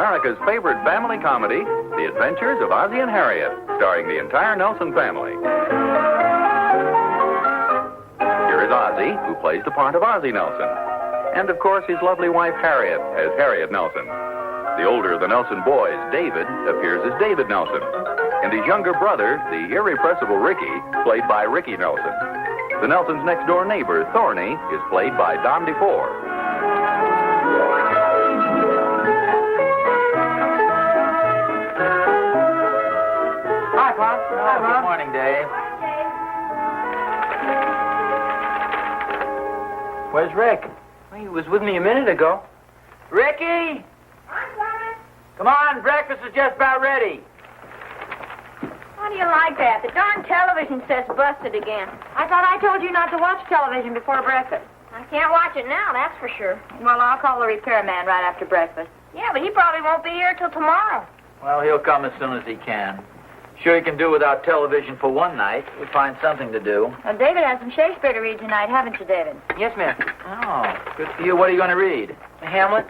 America's favorite family comedy, The Adventures of Ozzie and Harriet, starring the entire Nelson family. Here is Ozzie, who plays the part of Ozzie Nelson. And, of course, his lovely wife, Harriet, as Harriet Nelson. The older of the Nelson boys, David, appears as David Nelson. And his younger brother, the irrepressible Ricky, played by Ricky Nelson. The Nelsons' next-door neighbor, Thorny, is played by Don DeFore. Hi, Pop. Hi, Mom. Good morning, Dave. Where's Rick? Well, he was with me a minute ago. Ricky! Come on, breakfast is just about ready. How do you like that? The darn television set's busted again. I thought I told you not to watch television before breakfast. I can't watch it now, that's for sure. Well, I'll call the repairman right after breakfast. Yeah, but he probably won't be here till tomorrow. Well, he'll come as soon as he can. Sure he can do without television for one night. We'll find something to do. Well, David has some Shakespeare to read tonight, haven't you, David? Yes, ma'am. Oh, good for you. What are you going to read? Hamlet.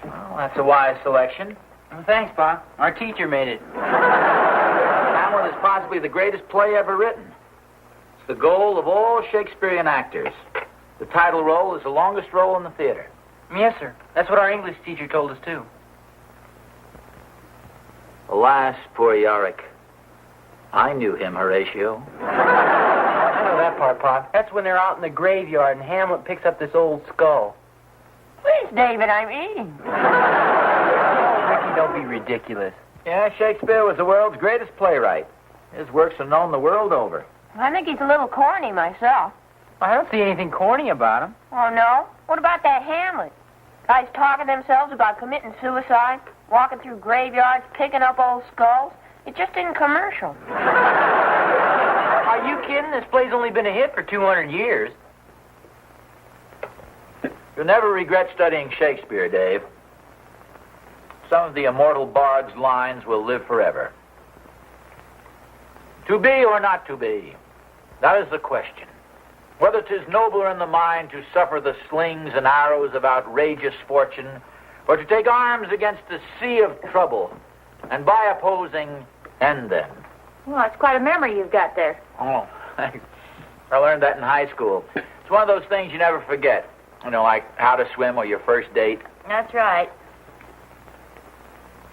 Well, that's a wise selection. Well, thanks, Pa. Our teacher made it. Hamlet is possibly the greatest play ever written. It's the goal of all Shakespearean actors. The title role is the longest role in the theater. Yes, sir. That's what our English teacher told us, too. Alas, poor Yorick. I knew him, Horatio. I know that part, Pop. That's when they're out in the graveyard and Hamlet picks up this old skull. Where's David? I'm eating. Ricky, don't be ridiculous. Yeah, Shakespeare was the world's greatest playwright. His works are known the world over. I think he's a little corny myself. I don't see anything corny about him. Oh, no? What about that Hamlet? Guys talking themselves about committing suicide, walking through graveyards, picking up old skulls. It just isn't commercial. Are you kidding? This play's only been a hit for 200 years. You'll never regret studying Shakespeare, Dave. Some of the immortal bard's lines will live forever. To be or not to be, that is the question. Whether 'tis nobler in the mind to suffer the slings and arrows of outrageous fortune, or to take arms against a sea of trouble, and by opposing, end them. Well, it's quite a memory you've got there. Oh, thanks. I learned that in high school. It's one of those things you never forget. You know, like how to swim or your first date. That's right.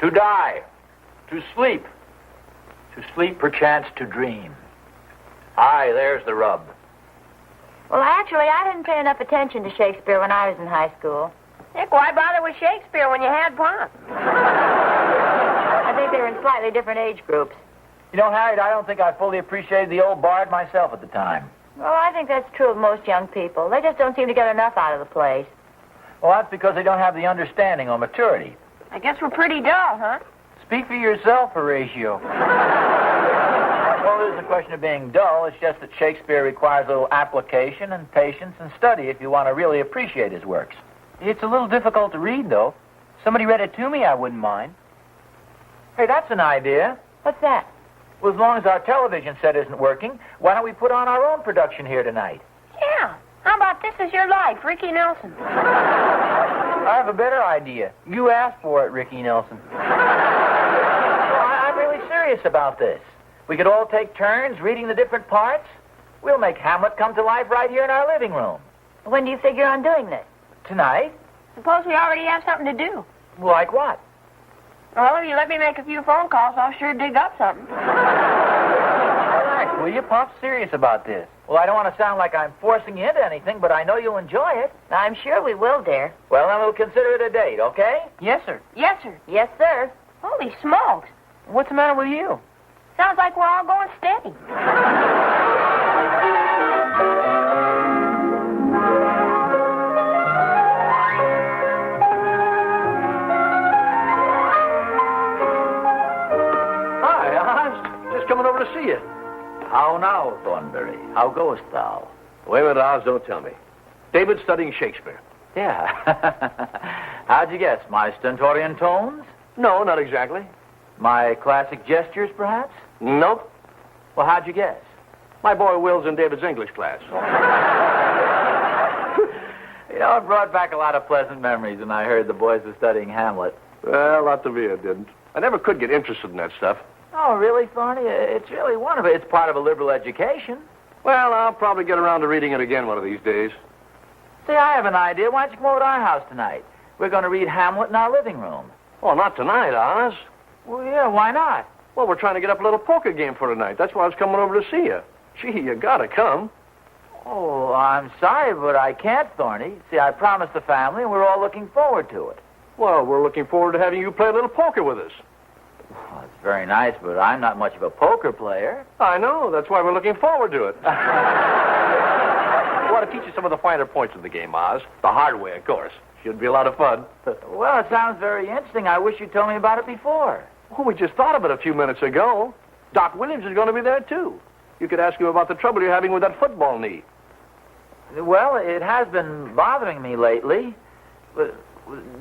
To die. To sleep. To sleep, perchance, to dream. Aye, there's the rub. Well, actually, I didn't pay enough attention to Shakespeare when I was in high school. Heck, why bother with Shakespeare when you had Pop? I think they were in slightly different age groups. You know, Harriet, I don't think I fully appreciated the old bard myself at the time. Well, I think that's true of most young people. They just don't seem to get enough out of the plays. Well, that's because they don't have the understanding or maturity. I guess we're pretty dull, huh? Speak for yourself, Horatio. Well, it isn't a question of being dull. It's just that Shakespeare requires a little application and patience and study if you want to really appreciate his works. It's a little difficult to read, though. Somebody read it to me, I wouldn't mind. Hey, that's an idea. What's that? Well, as long as our television set isn't working, why don't we put on our own production here tonight? Yeah. How about This Is Your Life, Ricky Nelson? I have a better idea. You asked for it, Ricky Nelson. I'm really serious about this. We could all take turns reading the different parts. We'll make Hamlet come to life right here in our living room. When do you figure on doing this? Tonight? Suppose we already have something to do. Like what? Well, if you let me make a few phone calls, I'll sure dig up something. Relax, will you, Pop's serious about this. Well, I don't want to sound like I'm forcing you into anything, but I know you'll enjoy it. I'm sure we will, dear. Well, then we'll consider it a date, okay? Yes, sir. Yes, sir. Yes, sir. Holy smokes. What's the matter with you? Sounds like we're all going steady. Hi, Oz. Just coming over to see you. How now, Thornberry? How goest thou? Wait a minute, Oz, don't tell me. David's studying Shakespeare. Yeah. How'd you guess? My stentorian tones? No, not exactly. My classic gestures, perhaps? Nope. Well, how'd you guess? My boy Will's in David's English class. You know, it brought back a lot of pleasant memories when I heard the boys were studying Hamlet. Well, Latvia didn't. I never could get interested in that stuff. Oh, really, Thorny? It's really wonderful. It's part of a liberal education. Well, I'll probably get around to reading it again one of these days. See, I have an idea. Why don't you come over to our house tonight? We're going to read Hamlet in our living room. Oh, not tonight, Oz. Well, yeah, why not? Well, we're trying to get up a little poker game for tonight. That's why I was coming over to see you. Gee, you gotta come. Oh, I'm sorry, but I can't, Thorny. See, I promised the family, and we're all looking forward to it. Well, we're looking forward to having you play a little poker with us. Well, it's very nice, but I'm not much of a poker player. I know. That's why we're looking forward to it. I want to teach you some of the finer points of the game, Oz. The hard way, of course. Should be a lot of fun. Well, it sounds very interesting. I wish you'd told me about it before. Oh, we just thought of it a few minutes ago. Doc Williams is going to be there, too. You could ask him about the trouble you're having with that football knee. Well, it has been bothering me lately.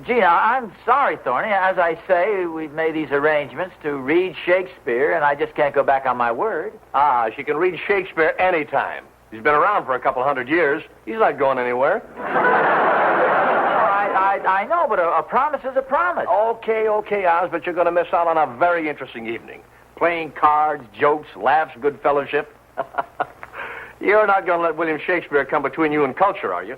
Gee, now, I'm sorry, Thorny. As I say, we've made these arrangements to read Shakespeare, and I just can't go back on my word. Ah, she can read Shakespeare anytime. He's been around for a couple hundred years. He's not going anywhere. I know, but a promise is a promise. Okay, Oz, but you're going to miss out on a very interesting evening. Playing cards, jokes, laughs, good fellowship. You're not going to let William Shakespeare come between you and culture, are you?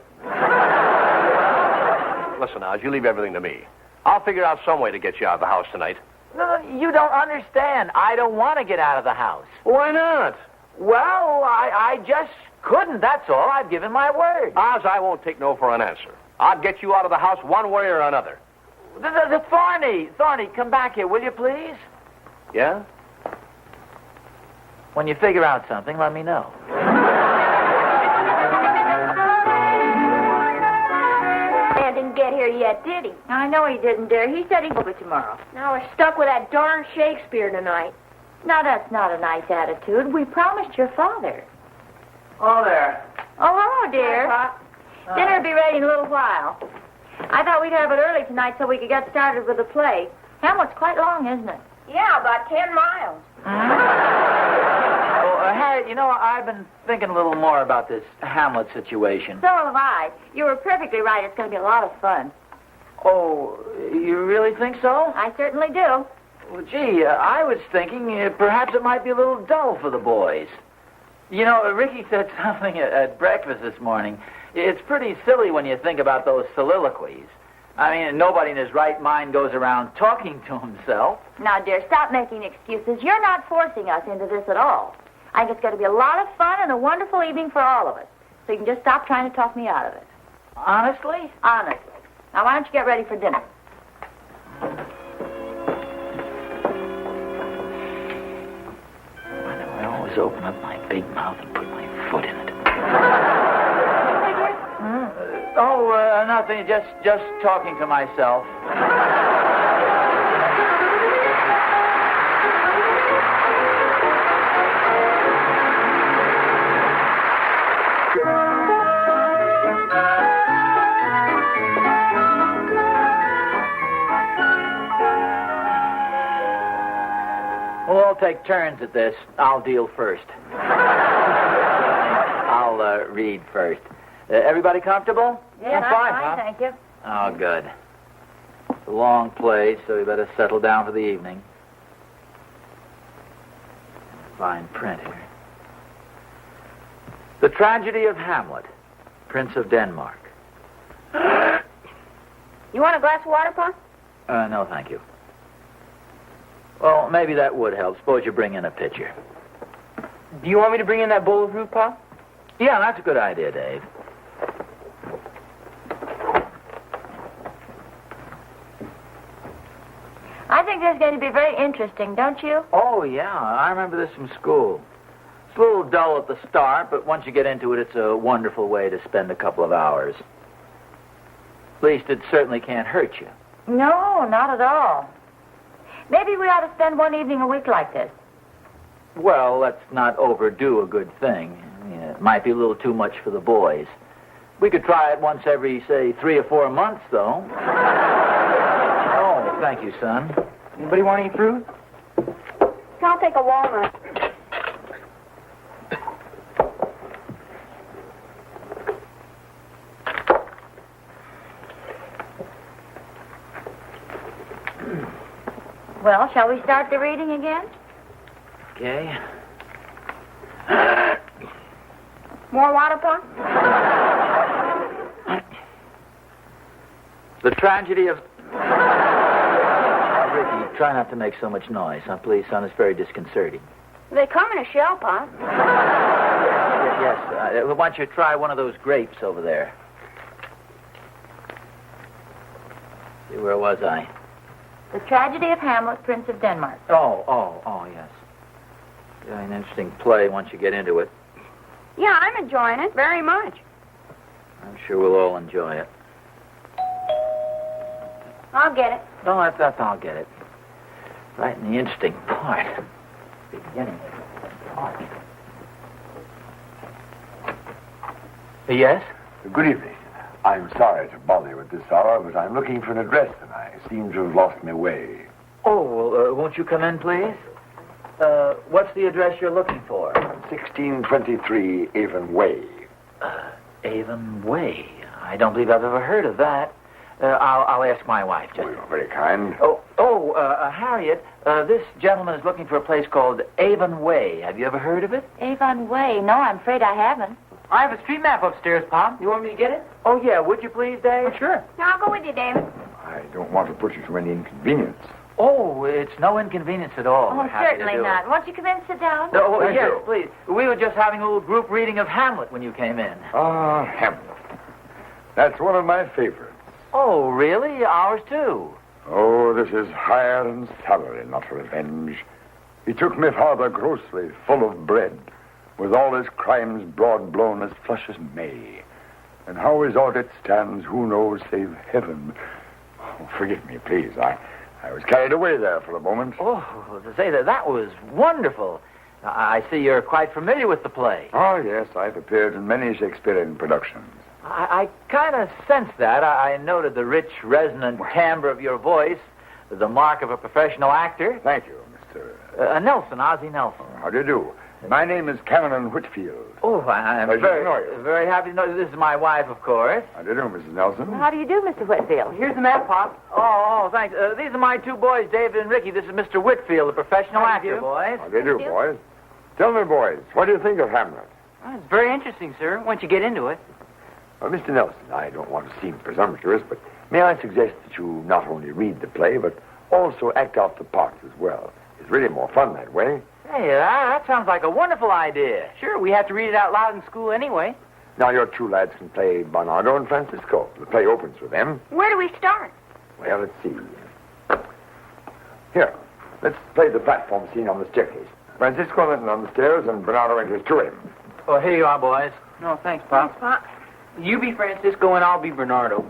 Listen, Oz, you leave everything to me. I'll figure out some way to get you out of the house tonight. No, you don't understand. I don't want to get out of the house. Why not? Well, I just couldn't, that's all. I've given my word. Oz, I won't take no for an answer. I'll get you out of the house one way or another. The Thorny, come back here, will you, please? Yeah? When you figure out something, let me know. Dan didn't get here yet, did he? I know he didn't, dear. He said he'd over tomorrow. Now we're stuck with that darn Shakespeare tonight. Now, that's not a nice attitude. We promised your father. Oh, there. Oh, hello, dear. Hi, Pop. Dinner'll be ready in a little while. I thought we'd have it early tonight so we could get started with the play. Hamlet's quite long, isn't it? Yeah, about 10 miles. Oh, Harriet, you know, I've been thinking a little more about this Hamlet situation. So have I. You were perfectly right. It's going to be a lot of fun. Oh, you really think so? I certainly do. Well, gee, I was thinking perhaps it might be a little dull for the boys. You know, Ricky said something at breakfast this morning. It's pretty silly when you think about those soliloquies. I mean, nobody in his right mind goes around talking to himself. Now, dear, stop making excuses. You're not forcing us into this at all. I think it's going to be a lot of fun and a wonderful evening for all of us. So you can just stop trying to talk me out of it. Honestly? Honestly. Now, why don't you get ready for dinner? I always open up my big mouth and put my foot in it. Nothing. Just talking to myself. We'll all take turns at this. I'll deal first. I'll read first. Everybody comfortable? Yeah, I'm fine, huh? thank you. Oh, good. It's a long play, so you better settle down for the evening. Fine print here. The Tragedy of Hamlet, Prince of Denmark. You want a glass of water, Pop? No, thank you. Well, maybe that would help. Suppose you bring in a pitcher. Do you want me to bring in that bowl of fruit, Pop? Yeah, that's a good idea, Dave. I think this is going to be very interesting, don't you? Oh, yeah. I remember this from school. It's a little dull at the start, but once you get into it, it's a wonderful way to spend a couple of hours. At least it certainly can't hurt you. No, not at all. Maybe we ought to spend one evening a week like this. Well, let's not overdo a good thing. I mean, it might be a little too much for the boys. We could try it once every, say, 3 or 4 months, though. Oh, thank you, son. Anybody want any fruit? I'll take a walnut. Well, shall we start the reading again? Okay. More water, Pop? The tragedy of... Ricky, try not to make so much noise, huh? Please, son. It's very disconcerting. They come in a shell, Pop. Yes. Why don't you try one of those grapes over there? See, where was I? The Tragedy of Hamlet, Prince of Denmark. Oh, yes. Yeah, an interesting play once you get into it. Yeah, I'm enjoying it very much. I'm sure we'll all enjoy it. I'll get it. No, that's I'll get it. Right in the interesting part. Beginning part. Yes? Good evening. I'm sorry to bother you at this hour, but I'm looking for an address and I seem to have lost my way. Oh, well, won't you come in, please? What's the address you're looking for? 1623 Avon Way. Avon Way. I don't believe I've ever heard of that. I'll ask my wife. Oh, you're very kind. Harriet, this gentleman is looking for a place called Avon Way. Have you ever heard of it? Avon Way. No, I'm afraid I haven't. I have a street map upstairs, Pop. You want me to get it? Oh, yeah. Would you please, Dave? Oh, sure. Now, I'll go with you, David. I don't want to put you to any inconvenience. Oh, it's no inconvenience at all. Oh, We're happy to certainly do not. it. Won't you come in and sit down? Oh, Thank yes, you. please. We were just having a little group reading of Hamlet when you came in. Ah, Hamlet. That's one of my favorites. Oh, really? Ours, too. Oh, this is hire and salary, not revenge. He took me father grossly, full of bread, with all his crimes broad blown as flush as May. And how his audit stands, who knows, save heaven. Oh, forgive me, please. I was carried away there for a moment. Oh, to say that was wonderful. I see you're quite familiar with the play. Oh, yes, I've appeared in many Shakespearean productions. I kind of sensed that. I noted the rich, resonant timbre of your voice, the mark of a professional actor. Thank you, Mr. Nelson, Ozzie Nelson. How do you do? My name is Canon Whitfield. Oh, I'm Pleasure to know you. very happy to know you. This is my wife, of course. How do you do, Mrs. Nelson? How do you do, Mr. Whitfield? Here's the map, Pop. Oh, thanks. These are my two boys, David and Ricky. This is Mr. Whitfield, the professional How do you actor, do? boys. How do you do, boys? Tell me, boys, what do you think of Hamlet? Oh, it's very interesting, sir, once you get into it. Well, Mr. Nelson, I don't want to seem presumptuous, but may I suggest that you not only read the play, but also act out the parts as well. It's really more fun that way. Hey, that sounds like a wonderful idea. Sure, we have to read it out loud in school anyway. Now, your two lads can play Bernardo and Francisco. The play opens with them. Where do we start? Well, let's see. Here, let's play the platform scene on the staircase. Francisco went on the stairs, and Bernardo enters to him. Oh, here you are, boys. No, thanks, Pop. Thanks, Pop. You be Francisco and I'll be Bernardo.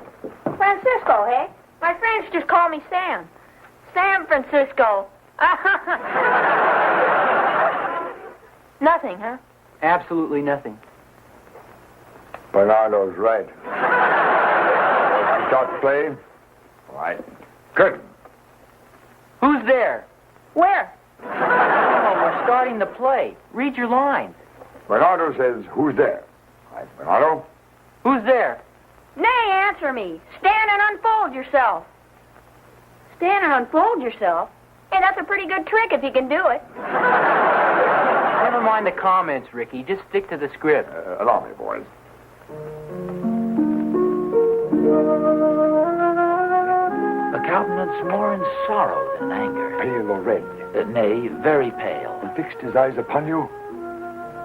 Francisco, hey? My friends just call me Sam. Sam Francisco. Nothing, huh? Absolutely nothing. Bernardo's right. You start the play? All right. Curtain. Who's there? Where? Oh, we're starting the play. Read your lines. Bernardo says, who's there? All right, Bernardo. Who's there? Nay, answer me. Stand and unfold yourself. Stand and unfold yourself? Hey, that's a pretty good trick if you can do it. Never mind the comments, Ricky. Just stick to the script. Allow me, boys. A countenance more in sorrow than anger. Pale or red? Nay, very pale. He fixed his eyes upon you?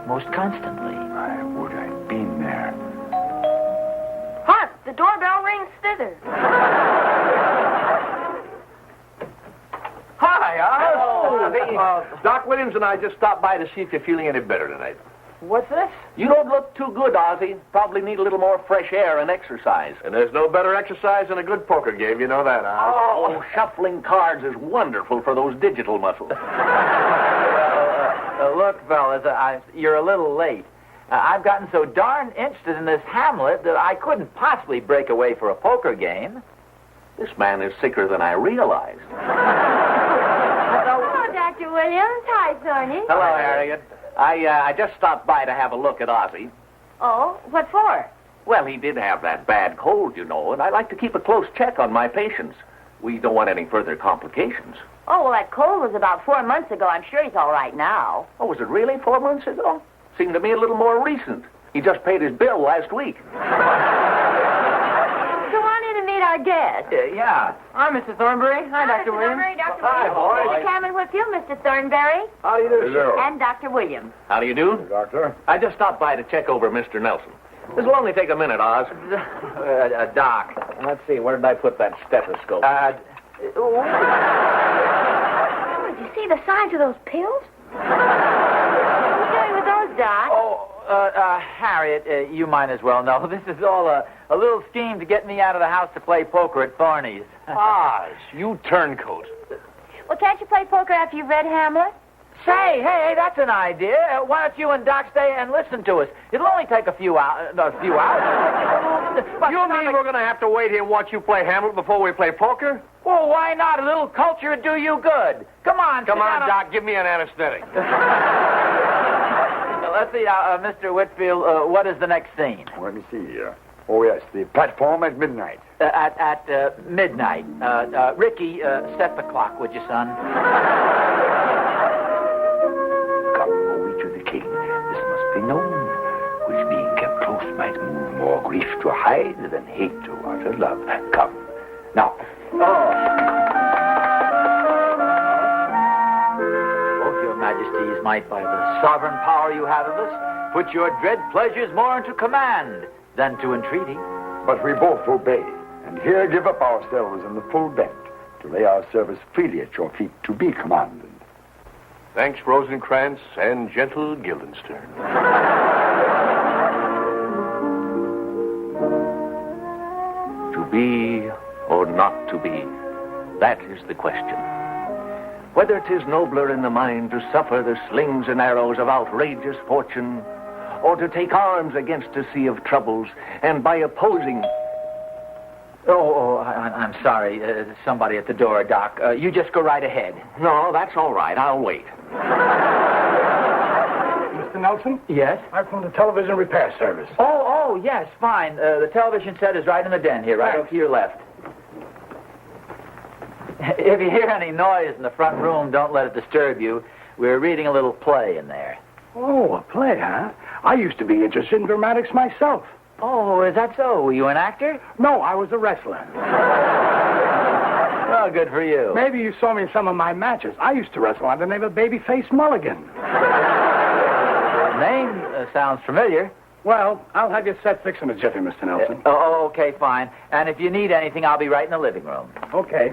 Most constantly. I would I'd been there. Hark, the doorbell rings thither. Hi, Hello. Doc Williams and I just stopped by to see if you're feeling any better tonight. What's this? You don't look too good, Ozzie. Probably need a little more fresh air and exercise. And there's no better exercise than a good poker game. You know that, Oz. Oh, shuffling cards is wonderful for those digital muscles. Look, fellas, you're a little late. I've gotten so darn interested in this Hamlet that I couldn't possibly break away for a poker game. This man is sicker than I realized. Hello, Dr. Williams. Hi, Thorny. Hello, Harriet. I just stopped by to have a look at Ozzie. Oh, what for? Well, he did have that bad cold, you know, and I like to keep a close check on my patients. We don't want any further complications. Oh, well, that cold was about 4 months ago. I'm sure he's all right now. Oh, was it really 4 months ago? Seemed to me a little more recent. He just paid his bill last week. Go on in and meet our guest. Yeah. Hi, Mr. Thornbury. Hi, Dr. Williams. Thornbury, Dr. Hi, Williams. boys. Mr. Cameron Whitfield, Mr. Thornbury, How do you do, Hello. and Dr. Williams. How do you do? Doctor? I just stopped by to check over Mr. Nelson. This will only take a minute, Oz. Doc. Let's see, where did I put that stethoscope? Did you see the size of those pills? What are you doing with those, Doc? Harriet, you might as well know. This is all a little scheme to get me out of the house to play poker at Thorny's. Oz, you turncoat. Well, can't you play poker after you've read Hamlet? Say, hey, that's an idea. Why don't you and Doc stay and listen to us? It'll only take a few hours. But You mean we're going to have to wait here and watch you play Hamlet before we play poker? Well, why not? A little culture would do you good. Come on, Come sit on, down Doc, give me an anesthetic. Let's see, Mr. Whitfield, what is the next scene? Let me see. Oh, yes, the platform at midnight. At midnight. Ricky, set the clock, would you, son? Come, O we to the king, this must be known, which being kept close might move more grief to hide than hate to utter love. Come, now. Both your majesties might, by the sovereign power you have of us, put your dread pleasures more into command than to entreaty. But we both obey, and here give up ourselves in the full bent to lay our service freely at your feet to be commanded. Thanks, Rosencrantz and gentle Guildenstern. To be or not to be, that is the question. Whether 'tis nobler in the mind to suffer the slings and arrows of outrageous fortune, or to take arms against a sea of troubles, and by opposing... I'm sorry. Somebody at the door, Doc. You just go right ahead. No, that's all right. I'll wait. Mr. Nelson? Yes? I'm from the television repair service. Oh, yes, fine. The television set is right in the den here, right over to your left. If you hear any noise in the front room, don't let it disturb you. We're reading a little play in there. Oh, a play, huh? I used to be interested in dramatics myself. Oh, is that so? Were you an actor? No, I was a wrestler. Well, good for you. Maybe you saw me in some of my matches. I used to wrestle under the name of Babyface Mulligan. The name sounds familiar. Well, I'll have your set fixed in a jiffy, Mr. Nelson. Okay, fine. And if you need anything, I'll be right in the living room. Okay.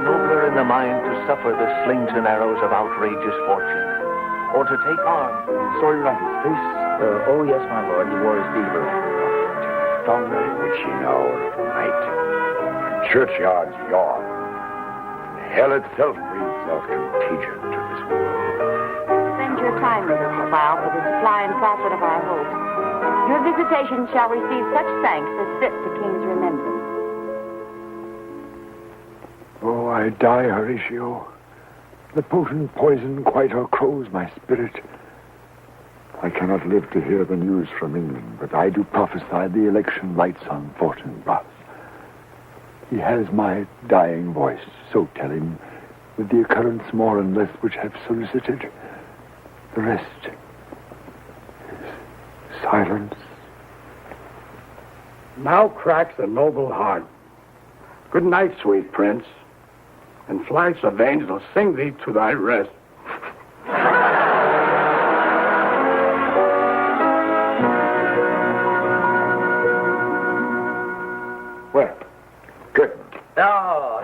Nobler in the mind to suffer the slings and arrows of outrageous fortune, or to take arms. Saw you on his face. Yes, my lord. He wore his beaver. Thundering would she now tonight. Churchyards yawn. And hell itself breathes out contagion to this world. Spend your time with us awhile for the supply and profit of our hopes. Your visitation shall receive such thanks as fit the king's remembrance. Oh, I die, Horatio. The potent poison quite o'ercrows my spirit. I cannot live to hear the news from England, but I do prophesy the election lights on Fortinbras. He has my dying voice, so tell him, with the occurrence more and less which have solicited. The rest is silence. Now cracks the noble heart. Good night, sweet prince. And flights of angels sing thee to thy rest. Well, good. Oh.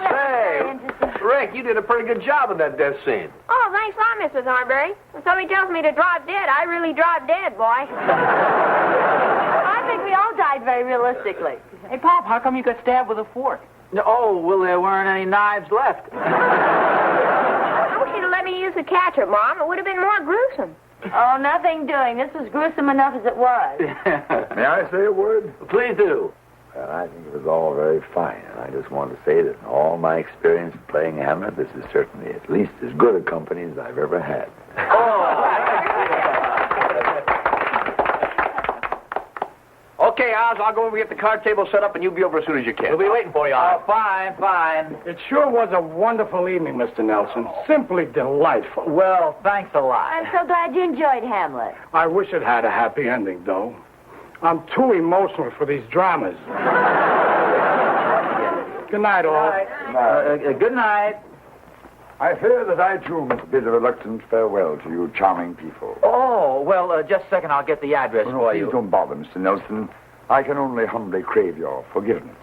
Say, Rick, you did a pretty good job in that death scene. Oh, thanks a lot, Mr. Thornbury. When somebody tells me to drive dead, I really drive dead, boy. I think we all died very realistically. Hey, Pop, how come you got stabbed with a fork? Oh, well, there weren't any knives left. I wish you'd have let me use the catcher, Mom. It would have been more gruesome. Oh, nothing doing. This was gruesome enough as it was. May I say a word? Please do. Well, I think it was all very fine, and I just want to say that in all my experience playing Hamlet, this is certainly at least as good a company as I've ever had. Oz. I'll go over and get the card table set up, and you'll be over as soon as you can. We'll be waiting for you, Oz. Oh, fine. It sure was a wonderful evening, Mr. Nelson. Simply delightful. Well, thanks a lot. I'm so glad you enjoyed Hamlet. I wish it had a happy ending, though. I'm too emotional for these dramas. Good night, all. Good night. I fear that I, too, must bid a reluctant farewell to you charming people. Oh, well, just a second. I'll get the address for Please you. don't bother, Mr. Nelson. I can only humbly crave your forgiveness.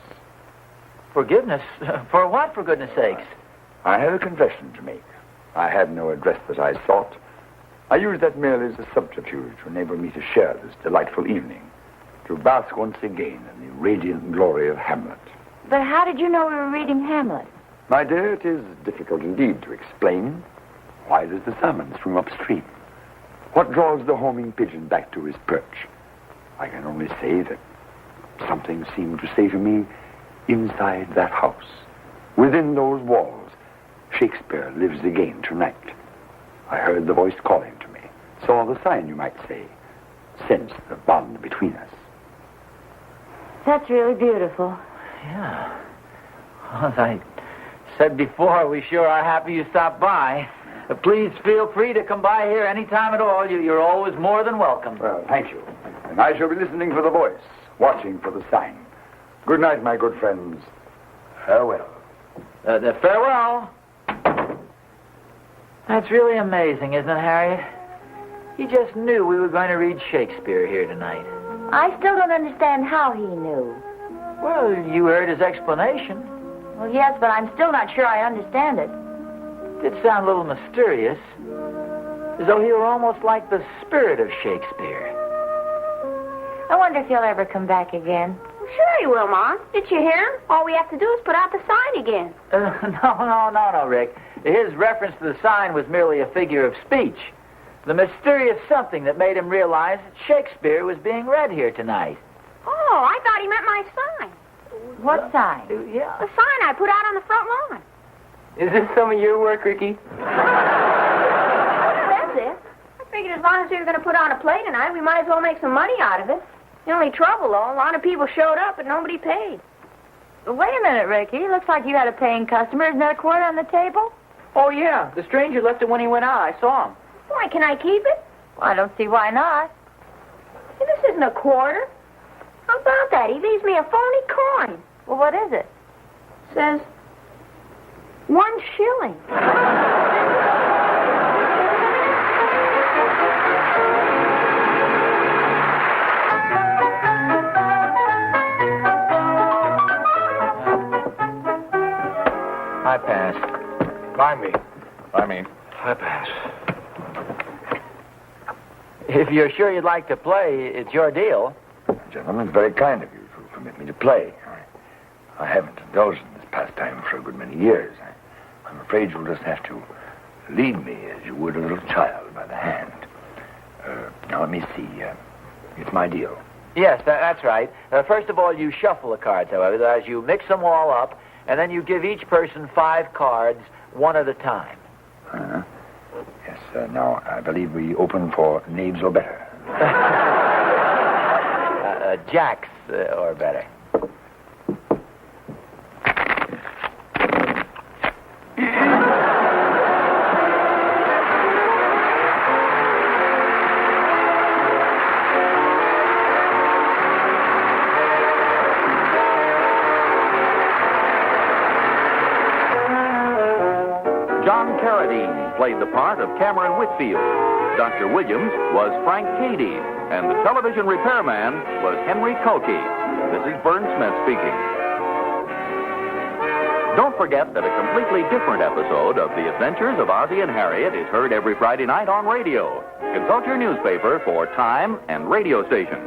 Forgiveness? For what, for goodness sakes? I have a confession to make. I had no address that I sought. I used that merely as a subterfuge to enable me to share this delightful evening, to bask once again in the radiant glory of Hamlet. But how did you know we were reading Hamlet? My dear, it is difficult indeed to explain. Why does the salmon swim upstream? What draws the homing pigeon back to his perch? I can only say that something seemed to say to me, inside that house, within those walls, Shakespeare lives again tonight. I heard the voice calling to me, saw the sign, you might say, sensed the bond between us. That's really beautiful. Yeah. As I said before, we sure are happy you stopped by. Please feel free to come by here any time at all. You're always more than welcome. Well, thank you. And I shall be listening for the voice, watching for the sign. Good night, my good friends. Farewell. Farewell. That's really amazing, isn't it, Harriet? He just knew we were going to read Shakespeare here tonight. I still don't understand how he knew. Well, you heard his explanation. Well, yes, but I'm still not sure I understand it. It did sound a little mysterious, as though he were almost like the spirit of Shakespeare. I wonder if he'll ever come back again. Sure he will, Mom. Did you hear him? All we have to do is put out the sign again. No, Rick. His reference to the sign was merely a figure of speech. The mysterious something that made him realize that Shakespeare was being read here tonight. Oh, I thought he meant my sign. What sign? Yeah. The sign I put out on the front lawn. Is this some of your work, Ricky? That's it. I figured as long as we were going to put on a play tonight, we might as well make some money out of it. The only trouble, though, a lot of people showed up, but nobody paid. Wait a minute, Ricky. Looks like you had a paying customer. Isn't that a quarter on the table? Oh, yeah. The stranger left it when he went out. I saw him. Why, can I keep it? Well, I don't see why not. Hey, this isn't a quarter. How about that? He leaves me a phony coin. Well, what is it? Says 1 shilling. I pass. By me. I pass. If you're sure you'd like to play, it's your deal. Gentlemen, it's very kind of you to permit me to play. I haven't indulged in this pastime for a good many years. I'm afraid you'll just have to lead me as you would a little child by the hand. Now, let me see. It's my deal. Yes, that's right. First of all, you shuffle the cards, however, as you mix them all up, and then you give each person 5 cards, one at a time. Yes, now, I believe we open for knaves or better. Jacks or better. John Carradine played the part of Cameron Whitfield. Dr. Williams was Frank Cady, and the television repairman was Henry Kulky. This is Vern Smith speaking. Don't forget that a completely different episode of The Adventures of Ozzie and Harriet is heard every Friday night on radio. Consult your newspaper for time and radio station.